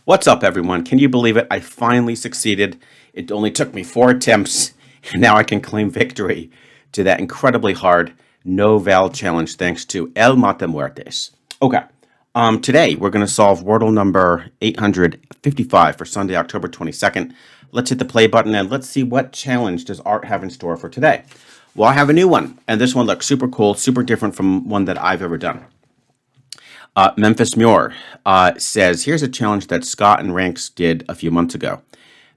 What's up, everyone? Can you believe it? I finally succeeded. It only took me 4 attempts, and now I can claim victory to that incredibly hard no-val challenge thanks to El Matamuertes. Okay, today we're going to solve Wordle number 855 for Sunday, October 22nd. Let's hit the play button and let's see what challenge does Art have in store for today. Well, I have a new one, and this one looks super cool, super different from one that I've ever done. Memphis Muir says, here's a challenge that Scott and Ranks did a few months ago.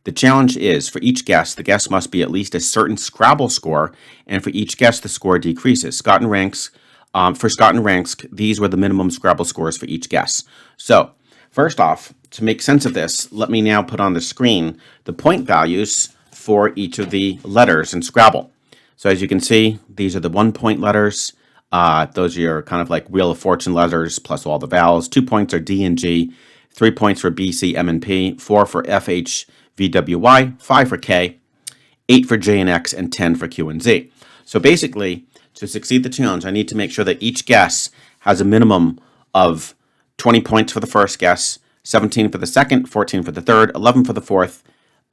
The challenge is, for each guess, the guess must be at least a certain Scrabble score, and for each guess, the score decreases. For Scott and Ranks, these were the minimum Scrabble scores for each guess. So, first off, to make sense of this, let me now put on the screen the point values for each of the letters in Scrabble. So as you can see, these are the 1-point letters. Those are your kind of like Wheel of Fortune letters plus all the vowels. 2 points are D and G, 3 points for B, C, M, and P, 4 for F, H, V, W, Y, 5 for K, 8 for J and X, and 10 for Q and Z. So basically, to succeed the challenge, I need to make sure that each guess has a minimum of 20 points for the first guess, 17 for the second, 14 for the third, 11 for the fourth,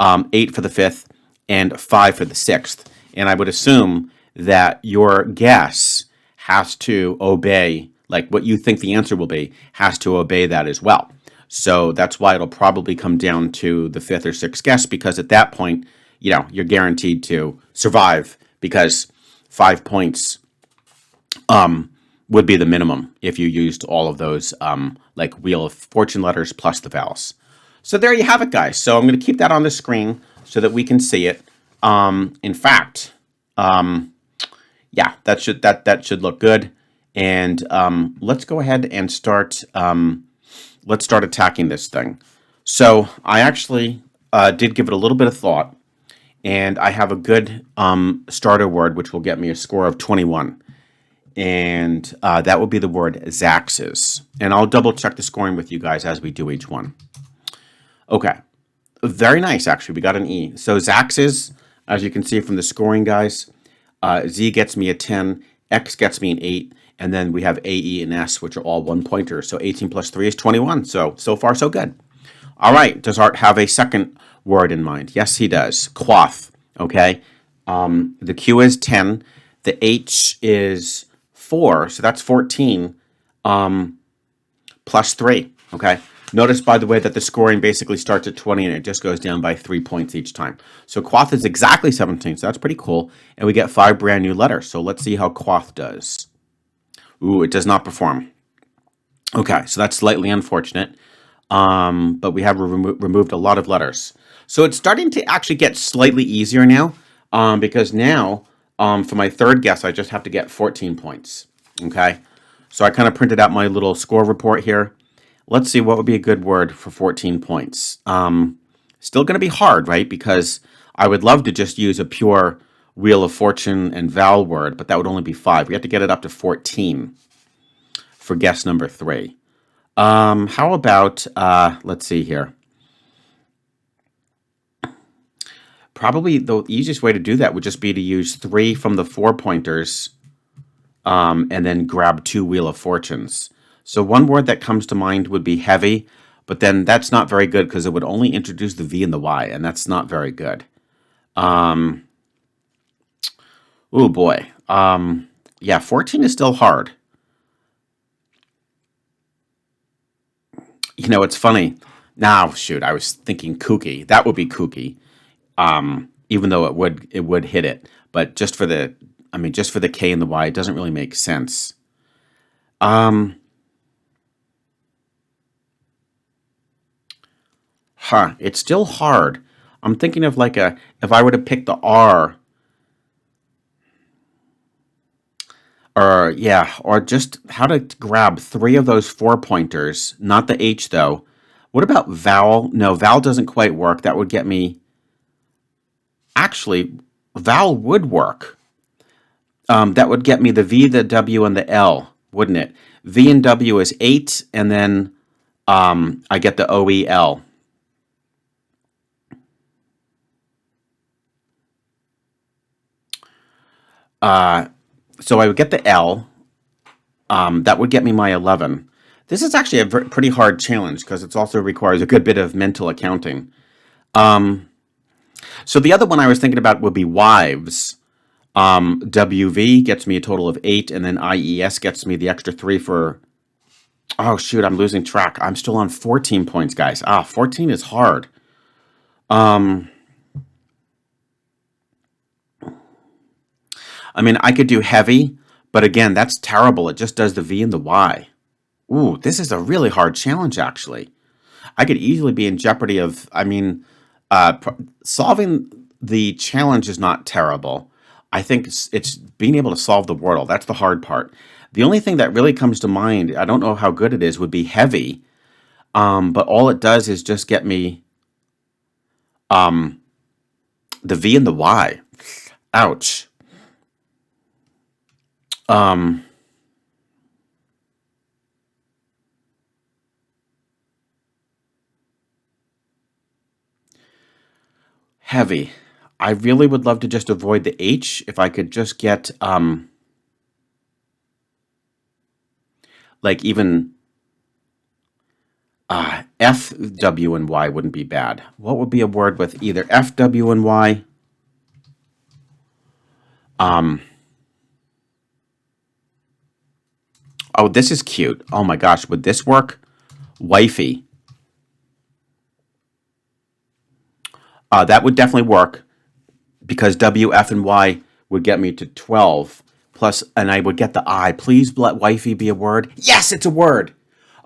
8 for the fifth, and 5 for the sixth. And I would assume that your guess has to obey, like what you think the answer will be, has to obey that as well. So that's why it'll probably come down to the fifth or sixth guess, because at that point, you know, you're guaranteed to survive because 5 points would be the minimum if you used all of those like Wheel of Fortune letters plus the vowels. So there you have it, guys. So I'm going to keep that on the screen so that we can see it. In fact, yeah, that should look good. And let's go ahead and start. Let's start attacking this thing. So I actually did give it a little bit of thought, and I have a good starter word which will get me a score of 21, and that will be the word Zaxes. And I'll double check the scoring with you guys as we do each one. Okay, very nice. Actually, we got an E. So Zaxes, as you can see from the scoring, guys. Z gets me a 10, X gets me an 8, and then we have A, E, and S, which are all 1-pointers. So 18 plus 3 is 21. So far, so good. All right. Does Art have a second word in mind? Yes, he does. Quoth. Okay. The Q is 10. The H is 4. So that's 14 plus 3. Okay. Notice, by the way, that the scoring basically starts at 20 and it just goes down by 3 points each time. So quoth is exactly 17, so that's pretty cool. And we get 5 brand new letters. So let's see how quoth does. Ooh, it does not perform. Okay, so that's slightly unfortunate. But we have removed a lot of letters. So it's starting to actually get slightly easier now, because now, for my third guess, I just have to get 14 points. Okay, so I kind of printed out my little score report here. Let's see what would be a good word for 14 points. Still going to be hard, right? Because I would love to just use a pure Wheel of Fortune and vowel word, but that would only be 5. We have to get it up to 14 for guess number 3. How about, let's see here. Probably the easiest way to do that would just be to use 3 from the 4-pointers and then grab 2 Wheel of Fortunes. So one word that comes to mind would be heavy, but then that's not very good because it would only introduce the V and the Y, and that's not very good. Oh boy. Yeah, 14 is still hard. You know, it's funny. Now, shoot, I was thinking kooky. That would be kooky. Even though it would hit it, but just for the K and the Y, it doesn't really make sense. It's still hard. I'm thinking of like if I were to pick the R, or just how to grab 3 of those 4-pointers, not the H though. What about vowel? No, vowel doesn't quite work. That would get me, actually, vowel would work. That would get me the V, the W, and the L, wouldn't it? V and W is 8, and then I get the OEL. So I would get the L. That would get me my 11. This is actually a pretty hard challenge because it also requires a good bit of mental accounting. So the other one I was thinking about would be wives. WV gets me a total of 8, and then IES gets me the extra 3 for... Oh, shoot, I'm losing track. I'm still on 14 points, guys. 14 is hard. I mean, I could do heavy, but again, that's terrible. It just does the V and the Y. Ooh, this is a really hard challenge, actually. I could easily be in jeopardy of, I mean, solving the challenge is not terrible. I think it's being able to solve the Wordle. That's the hard part. The only thing that really comes to mind, I don't know how good it is, would be heavy. But all it does is just get me the V and the Y. Ouch. Heavy. I really would love to just avoid the H if I could just get like even F, W, and Y wouldn't be bad. What would be a word with either F, W, and Y? Oh, this is cute. Oh my gosh, would this work? Wifey. That would definitely work because W, F, and Y would get me to 12. Plus, and I would get the I. Please let wifey be a word. Yes, it's a word.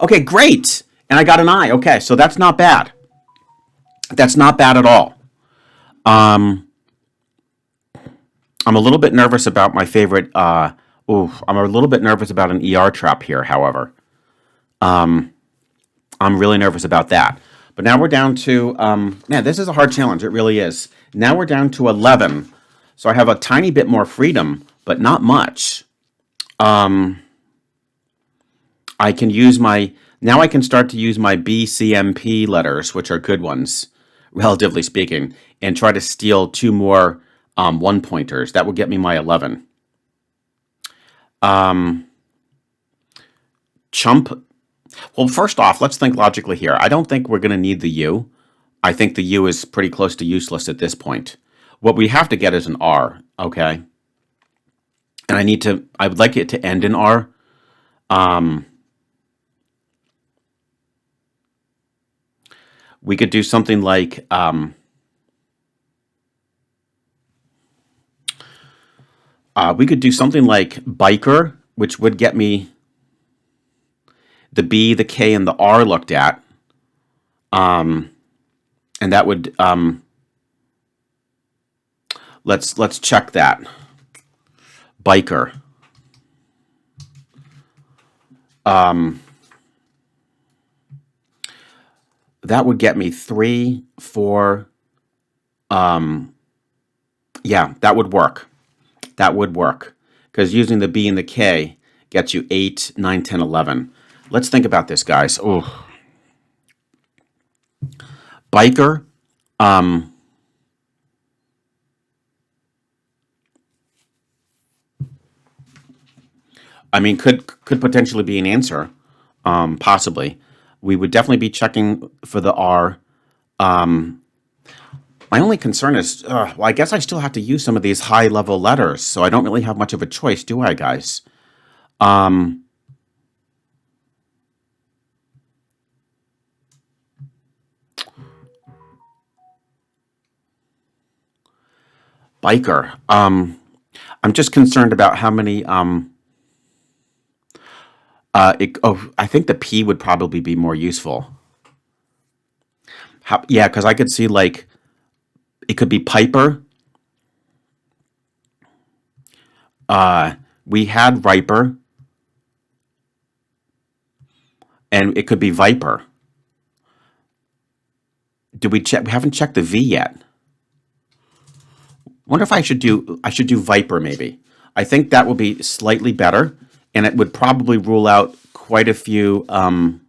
Okay, great. And I got an I. Okay, so that's not bad. That's not bad at all. I'm a little bit nervous about my favorite. I'm a little bit nervous about an ER trap here, however. I'm really nervous about that. But now we're down to, man, this is a hard challenge. It really is. Now we're down to 11. So I have a tiny bit more freedom, but not much. I can use my, now I can start to use my BCMP letters, which are good ones, relatively speaking, and try to steal 2 more one-pointers. That will get me my 11. Chump. Well, first off, let's think logically here. I don't think we're going to need the U. I think the U is pretty close to useless at this point. What we have to get is an R, okay? And I would like it to end in R. We could do something like, biker, which would get me the B, the K, and the R looked at. And that would, let's check that. Biker. That would get me 3, 4. Yeah, that would work. That would work. Because using the B and the K gets you 8, 9, 10, 11. Let's think about this, guys. Oh. Biker. I mean, could potentially be an answer, possibly. We would definitely be checking for the R. My only concern is, well, I guess I still have to use some of these high-level letters, so I don't really have much of a choice, do I, guys? Biker. I'm just concerned about how many. I think the P would probably be more useful. Yeah, because I could see like it could be Piper. We had Riper, and it could be Viper. Did we check? We haven't checked the V yet. Wonder if I should do Viper maybe. I think that would be slightly better, and it would probably rule out quite a few ER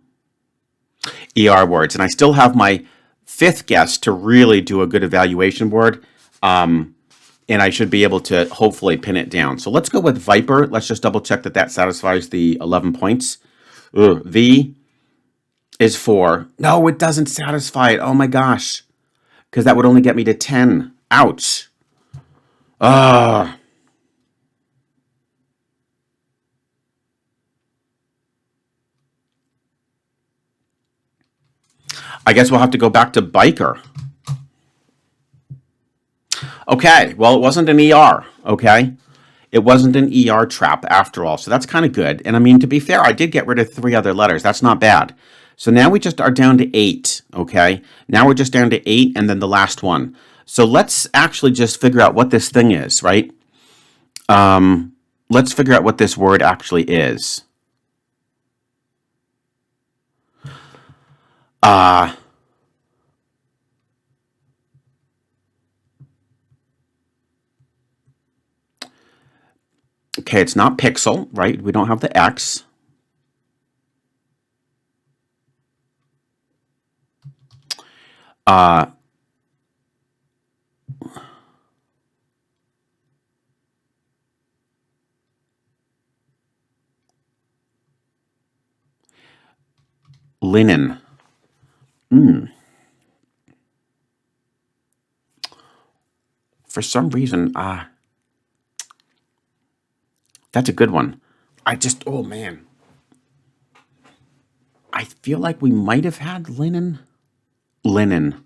words. And I still have my 5th guess to really do a good evaluation word, and I should be able to hopefully pin it down. So let's go with Viper. Let's just double check that that satisfies the 11 points. V is 4. No, it doesn't satisfy it. Oh my gosh. Because that would only get me to 10. Ouch. Ah. I guess we'll have to go back to biker. Okay, well, it wasn't an ER, okay? It wasn't an ER trap after all, so that's kind of good. And I mean, to be fair, I did get rid of 3 other letters. That's not bad. So now we just are down to 8, okay? Now we're just down to 8 and then the last one. So let's actually just figure out what this thing is, right? Let's figure out what this word actually is. Okay, it's not pixel, right? We don't have the X. Linen. For some reason, that's a good one. Oh man. I feel like we might have had linen. Linen.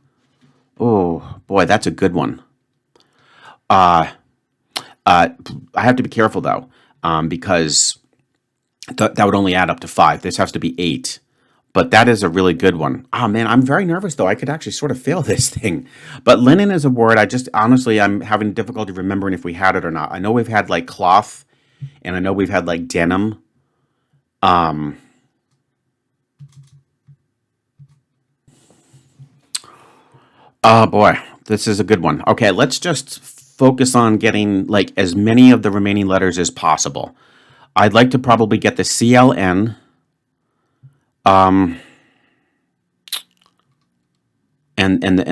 Oh boy, that's a good one. I have to be careful though, because that would only add up to 5. This has to be 8. But that is a really good one. Oh man, I'm very nervous though. I could actually sort of fail this thing. But linen is a word. Honestly, I'm having difficulty remembering if we had it or not. I know we've had like cloth, and I know we've had like denim. Oh boy, this is a good one. Okay, let's just focus on getting like as many of the remaining letters as possible. I'd like to probably get the CLN. And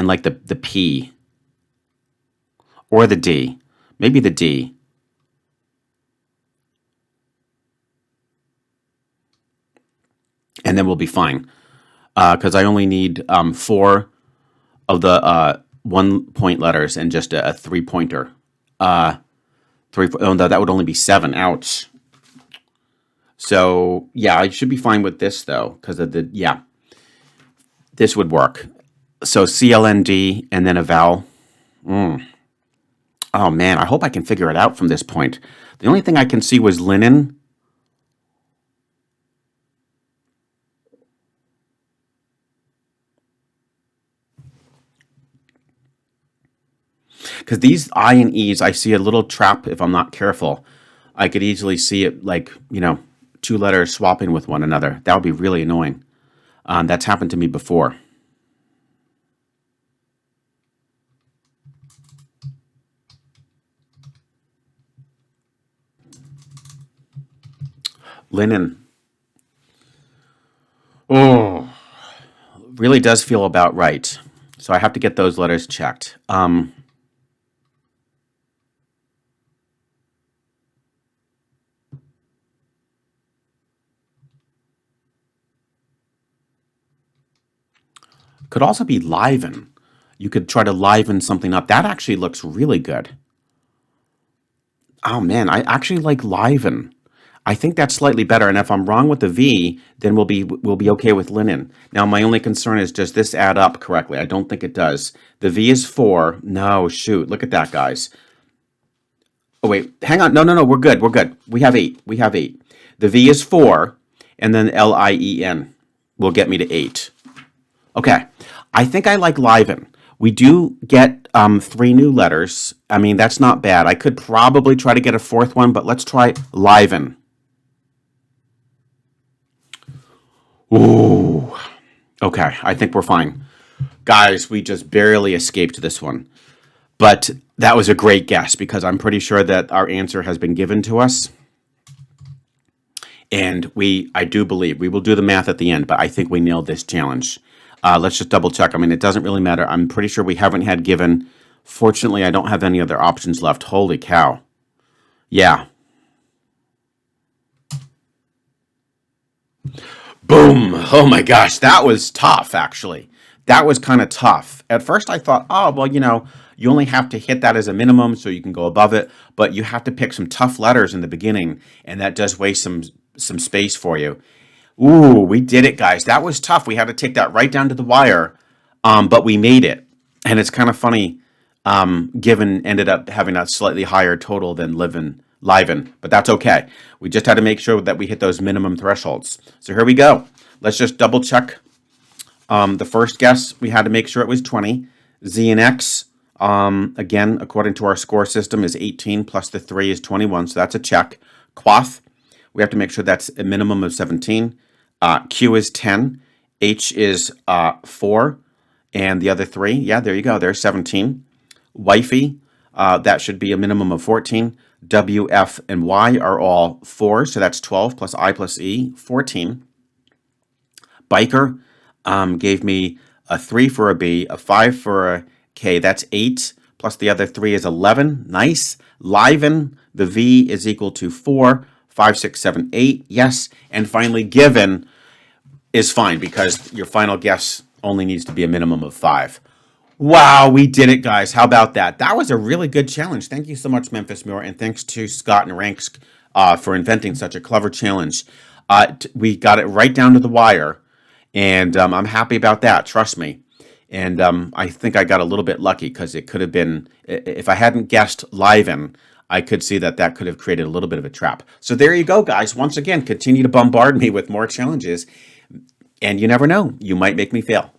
like the P or the D, maybe the D. And then we'll be fine. Because I only need 4 of the 1-point letters and just a 3-pointer. Oh no, that would only be 7. Ouch. So yeah, I should be fine with this though, because of this would work. So CLND and then a vowel. Oh man, I hope I can figure it out from this point. The only thing I can see was linen. Because these I and E's, I see a little trap if I'm not careful. I could easily see it like, 2 letters swapping with one another. That would be really annoying. That's happened to me before. Linen. Oh, really does feel about right. So I have to get those letters checked. Could also be liven. You could try to liven something up. That actually looks really good. Oh man, I actually like liven. I think that's slightly better. And if I'm wrong with the V, then we'll be okay with linen. Now my only concern is, does this add up correctly? I don't think it does. The V is 4. No, shoot. Look at that, guys. Oh wait, hang on. No. We're good. We're good. We have 8. We have 8. The V is 4, and then LIEN will get me to 8. Okay. I think I like liven. We do get 3 new letters. I mean, that's not bad. I could probably try to get a 4th one, but let's try liven. Ooh. Okay, I think we're fine. Guys, we just barely escaped this one. But that was a great guess because I'm pretty sure that our answer has been given to us. And I do believe, we will do the math at the end, but I think we nailed this challenge. Let's just double check. I mean, it doesn't really matter. I'm pretty sure we haven't had given. Fortunately, I don't have any other options left. Holy cow. Yeah. Boom. Oh my gosh, that was tough, actually. That was kind of tough. At first, I thought, oh, well, you only have to hit that as a minimum so you can go above it, but you have to pick some tough letters in the beginning, and that does waste some space for you. Ooh, we did it, guys. That was tough. We had to take that right down to the wire, but we made it. And it's kind of funny, Given ended up having a slightly higher total than Liven, but that's okay. We just had to make sure that we hit those minimum thresholds. So here we go. Let's just double check. The first guess, we had to make sure it was 20. Z and X, again, according to our score system, is 18 plus the 3 is 21, so that's a check. Quoth, we have to make sure that's a minimum of 17. Q is 10. H is 4. And the other 3, yeah, there you go. There's 17. Wifey, that should be a minimum of 14. W, F, and Y are all 4, so that's 12 plus I plus E, 14. Biker gave me a 3 for a B, a 5 for a K, that's 8, plus the other 3 is 11. Nice. Liven, the V is equal to 4, 5, 6, 7, 8. Yes. And finally, given is fine because your final guess only needs to be a minimum of 5. Wow, we did it, guys. How about that? That was a really good challenge. Thank you so much, Memphis Muir, and thanks to Scott and Ranks for inventing such a clever challenge. We got it right down to the wire, and I'm happy about that. Trust me. And I think I got a little bit lucky because it could have been, if I hadn't guessed Liven, I could see that that could have created a little bit of a trap. So there you go, guys. Once again, continue to bombard me with more challenges, and you never know, you might make me fail.